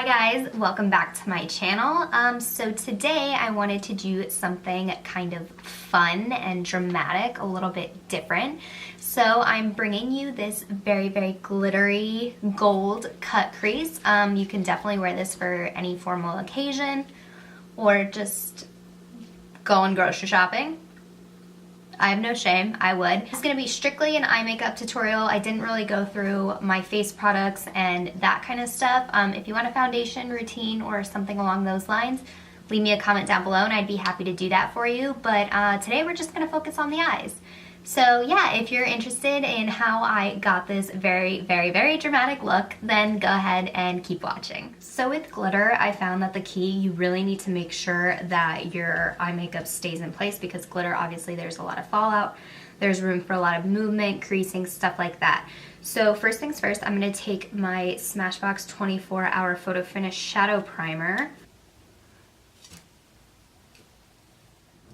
Hi guys, welcome back to my channel. So today I wanted to do something kind of fun and dramatic, a little bit different. So I'm bringing you this very glittery gold cut crease. You can definitely wear this for any formal occasion or just going grocery shopping. I have no shame, I would. It's gonna be strictly an eye makeup tutorial. I didn't really go through my face products and that kind of stuff. If you want a foundation routine or something along those lines, leave me a comment down below and I'd be happy to do that for you. But today we're just gonna focus on the eyes. So yeah, if you're interested in how I got this very dramatic look, then go ahead and keep watching. So with glitter, I found that the key, you really need to make sure that your eye makeup stays in place because glitter, obviously there's a lot of fallout. There's room for a lot of movement, creasing, stuff like that. So first things first, I'm gonna take my Smashbox 24-hour Photofinish Shadow Primer.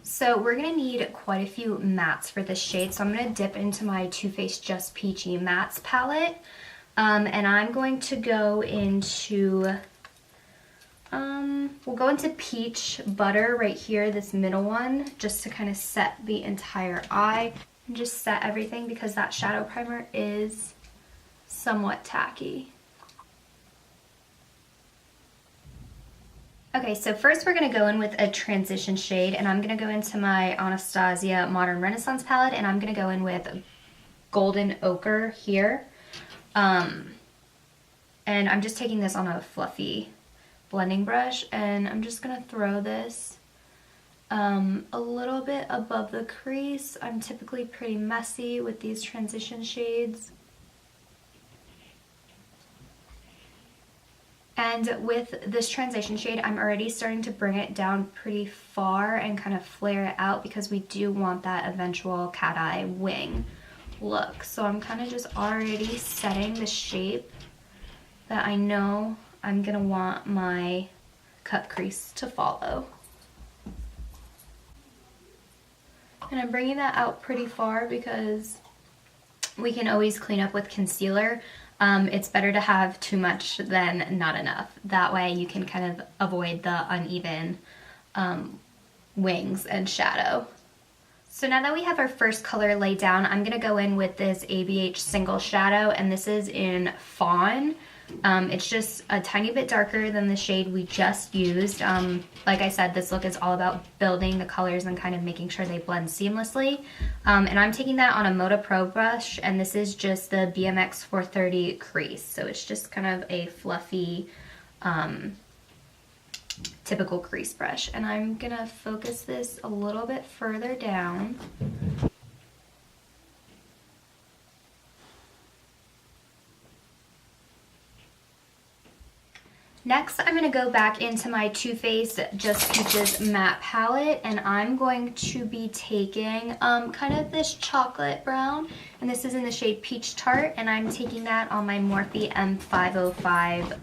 So we're going to need quite a few mattes for this shade, so I'm going to dip into my Too Faced Just Peachy Mattes palette, and I'm going to go into, we'll go into Peach Butter right here, this middle one, just to kind of set the entire eye, and just set everything because that shadow primer is somewhat tacky. Okay, so first we're going to go in with a transition shade, and I'm going to go into my ABH Moder Renaissance palette, and I'm going to go in with Golden Ochre here. And I'm just taking this on a fluffy blending brush, and I'm just going to throw this a little bit above the crease. I'm typically pretty messy with these transition shades. And with this transition shade, I'm already starting to bring it down pretty far and kind of flare it out because we do want that eventual cat eye wing look. So I'm kind of just already setting the shape that I know I'm gonna want my cut crease to follow. And I'm bringing that out pretty far because we can always clean up with concealer. It's better to have too much than not enough. That way you can kind of avoid the uneven wings and shadow. So now that we have our first color laid down, I'm going to go in with this ABH single shadow, and this is in Fawn. It's just a tiny bit darker than the shade we just used. Like I said, this look is all about building the colors and kind of making sure they blend seamlessly. And I'm taking that on a Moda Pro brush, and this is just the BMX 430 Crease. So it's just kind of a fluffy, typical crease brush. And I'm gonna focus this a little bit further down. Next, I'm going to go back into my Too Faced Just Peaches matte palette, and I'm going to be taking kind of this chocolate brown, and this is in the shade Peach Tart, and I'm taking that on my Morphe M505.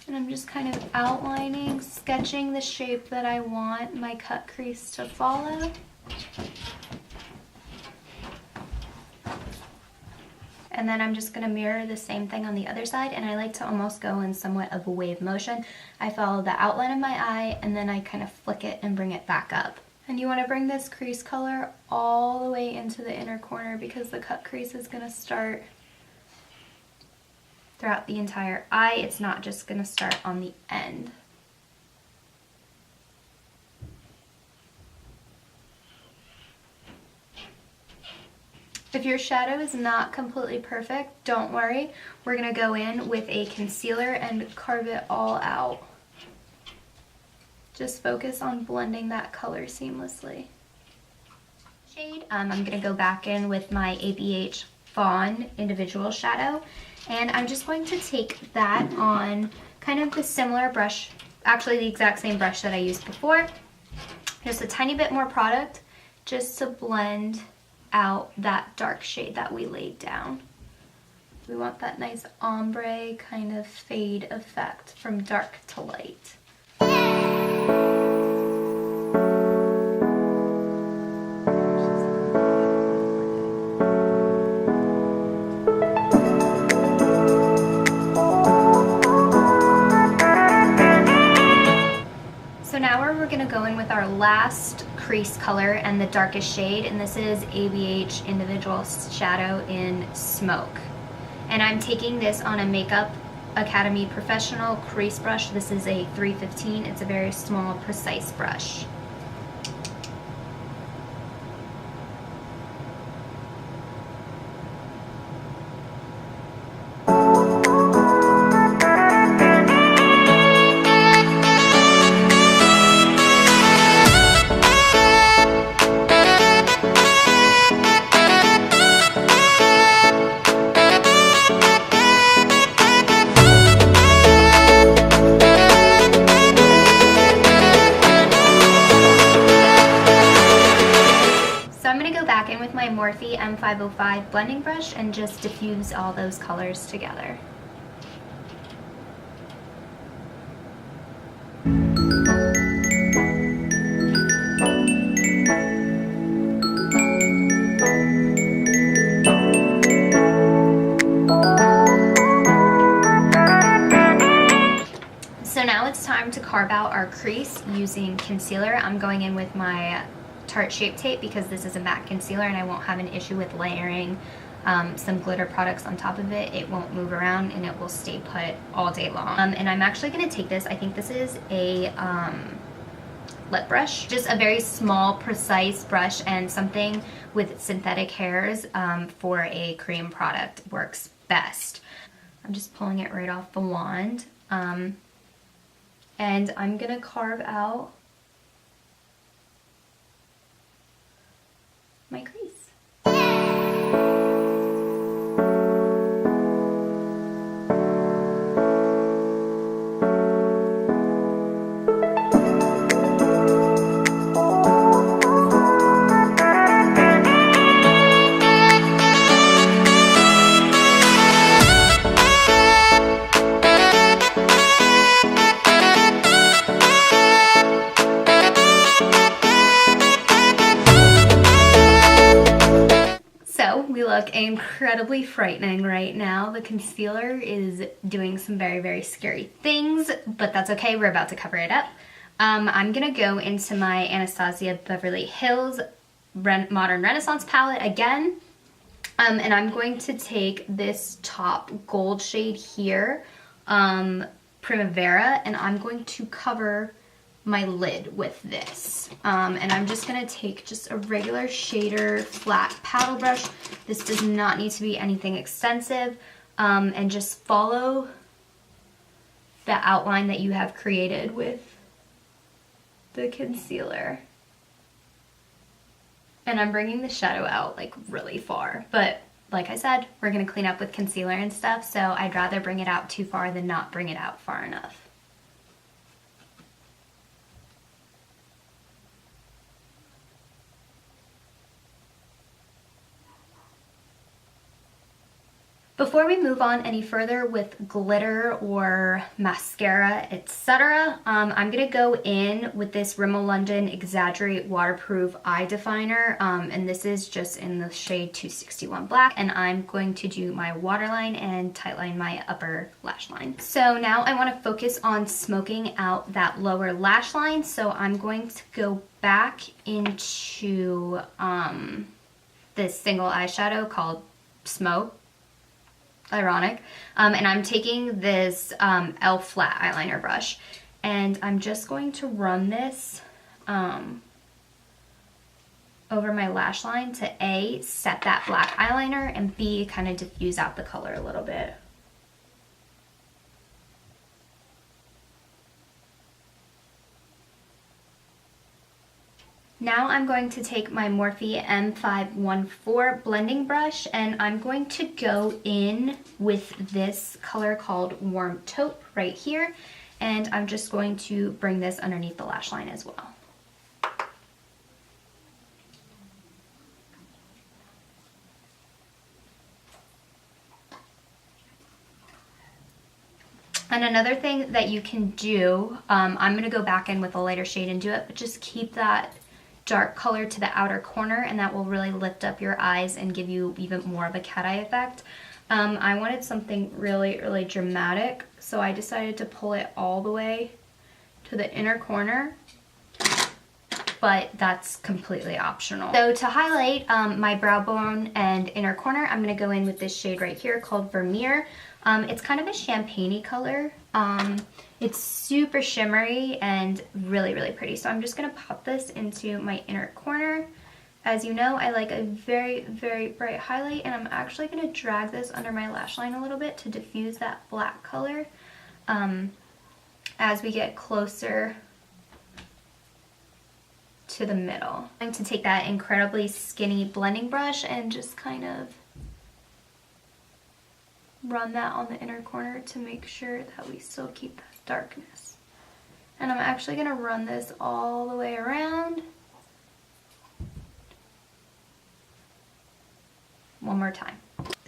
And I'm just kind of outlining, sketching the shape that I want my cut crease to follow. And then I'm just going to mirror the same thing on the other side, and I like to almost go in somewhat of a wave motion. I follow the outline of my eye, and then I kind of flick it and bring it back up. And you want to bring this crease color all the way into the inner corner because the cut crease is going to start throughout the entire eye. It's not just going to start on the end. If your shadow is not completely perfect, don't worry. We're going to go in with a concealer and carve it all out. Just focus on blending that color seamlessly. Shade, I'm going to go back in with my ABH Fawn individual shadow, and I'm just going to take that on kind of the similar brush, actually the exact same brush that I used before. Just a tiny bit more product just to blend out that dark shade that we laid down. We want that nice ombre kind of fade effect from dark to light. crease color and the darkest shade, and this is ABH Individual Shadow in Smoke. And I'm taking this on a Makeup Academy Professional crease brush. This is a 315. It's a very small, precise brush. With my Morphe M505 blending brush and just diffuse all those colors together. So now it's time to carve out our crease using concealer. I'm going in with my Tarte Shapetape because this is a matte concealer and I won't have an issue with layering some glitter products on top of it. It won't move around and it will stay put all day long. And I'm actually going to take this, I think this is a lip brush, just a very small, precise brush, and something with synthetic hairs for a cream product works best. I'm just pulling it right off the wand. And I'm going to carve out my crease. We look incredibly frightening right now. The concealer is doing some very, very scary things, but that's okay. We're about to cover it up. I'm gonna go into my Anastasia Beverly Hills Modern Renaissance palette again, and I'm going to take this top gold shade here, Primavera, and I'm going to cover my lid with this. And I'm just gonna take just a regular shader flat paddle brush. This does not need to be anything extensive, and just follow the outline that you have created with the concealer. And I'm bringing the shadow out like really far, but like I said, we're gonna clean up with concealer and stuff, so I'd rather bring it out too far than not bring it out far enough. Before we move on any further with glitter or mascara, etc., I'm going to go in with this Rimmel London Exaggerate Waterproof Eye Definer, and this is just in the shade 261 Black, and I'm going to do my waterline and tightline my upper lash line. So now I want to focus on smoking out that lower lash line, so I'm going to go back into this single eyeshadow called Smoke. Ironic. And I'm taking this e.l.f. flat eyeliner brush, and I'm just going to run this over my lash line to A, set that black eyeliner, and B, kind of diffuse out the color a little bit. Now I'm going to take my Morphe M514 blending brush, and I'm going to go in with this color called Warm Taupe right here, and I'm just going to bring this underneath the lash line as well. And another thing that you can do, I'm going to go back in with a lighter shade and do it, but just keep that dark color to the outer corner, and that will really lift up your eyes and give you even more of a cat eye effect. I wanted something really, really dramatic, so I decided to pull it all the way to the inner corner but that's completely optional. So to highlight my brow bone and inner corner, I'm going to go in with this shade right here called Vermeer. It's kind of a champagne-y color. It's super shimmery and really, really pretty. So I'm just going to pop this into my inner corner. As you know, I like a very, very bright highlight, and I'm actually going to drag this under my lash line a little bit to diffuse that black color as we get closer to the middle. I'm going to take that incredibly skinny blending brush and just kind of run that on the inner corner to make sure that we still keep that darkness. And I'm actually going to run this all the way around. One more time.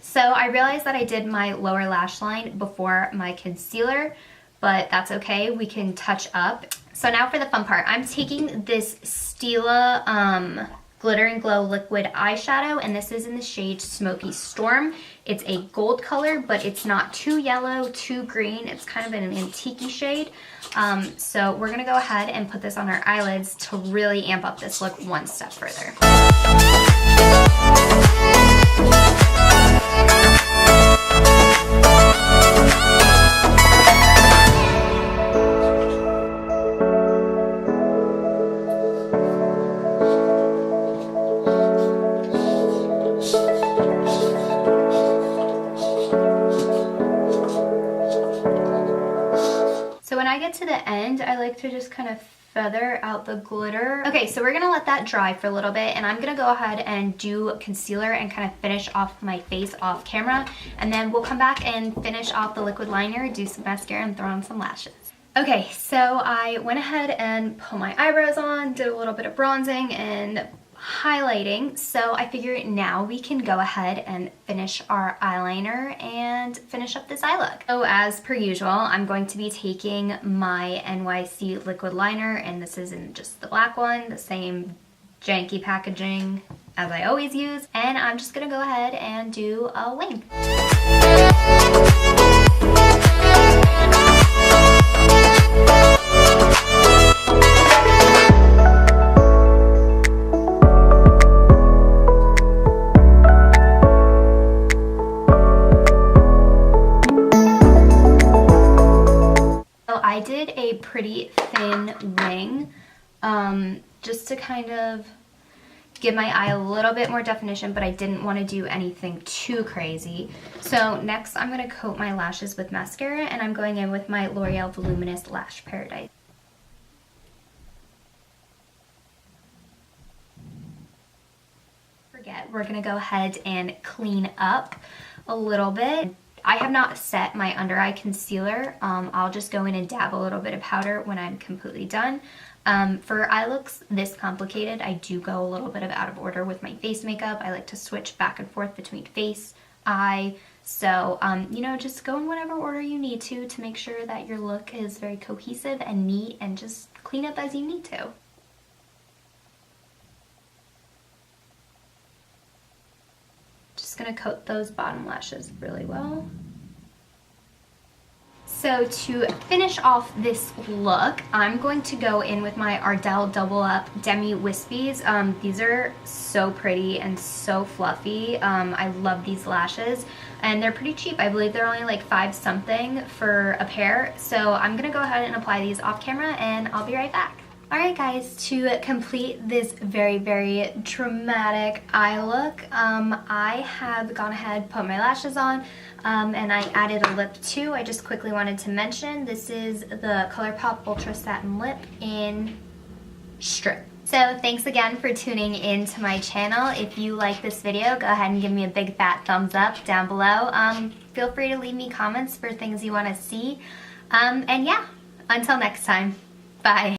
So I realized that I did my lower lash line before my concealer, but that's okay, we can touch up. So now for the fun part, I'm taking this Stila Glitter and Glow liquid eyeshadow, and this is in the shade Smoky Storm. It's a gold color, but it's not too yellow, too green. It's kind of an antique-y shade. So we're gonna go ahead and put this on our eyelids to really amp up this look one step further. So when I get to the end, I like to just kind of feather out the glitter. Okay, so we're gonna let that dry for a little bit, and I'm gonna go ahead and do concealer and kind of finish off my face off camera, and then we'll come back and finish off the liquid liner, do some mascara, and throw on some lashes. Okay, so I went ahead and put my eyebrows on, did a little bit of bronzing and highlighting, so I figured now we can go ahead and finish our eyeliner and finish up this eye look. So as per usual, I'm going to be taking my NYC Liquid Liner, and this is in just the black one, the same janky packaging as I always use, and I'm just gonna go ahead and do a wing. I did a pretty thin wing just to kind of give my eye a little bit more definition, but I didn't want to do anything too crazy. So next I'm going to coat my lashes with mascara, and I'm going in with my L'Oreal Voluminous Lash Paradise. We're going to go ahead and clean up a little bit. I have not set my under eye concealer. I'll just go in and dab a little bit of powder when I'm completely done. For eye looks this complicated, I do go a little bit of out of order with my face makeup. I like to switch back and forth between face, eye. So, you know, just go in whatever order you need to make sure that your look is very cohesive and neat, and just clean up as you need to. Just gonna coat those bottom lashes really well. So to finish off this look, I'm going to go in with my Ardell Double Up Demi Wispies. These are so pretty and so fluffy. I love these lashes, and they're pretty cheap. I believe they're only like 5 something for a pair. So I'm gonna go ahead and apply these off camera, and I'll be right back. Alright guys, to complete this very, very dramatic eye look, I have gone ahead, put my lashes on, and I added a lip too. I just quickly wanted to mention this is the Colourpop Ultra Satin Lip in Strip. So thanks again for tuning in to my channel. If you like this video, go ahead and give me a big fat thumbs up down below. Feel free to leave me comments for things you want to see. And yeah, until next time, bye.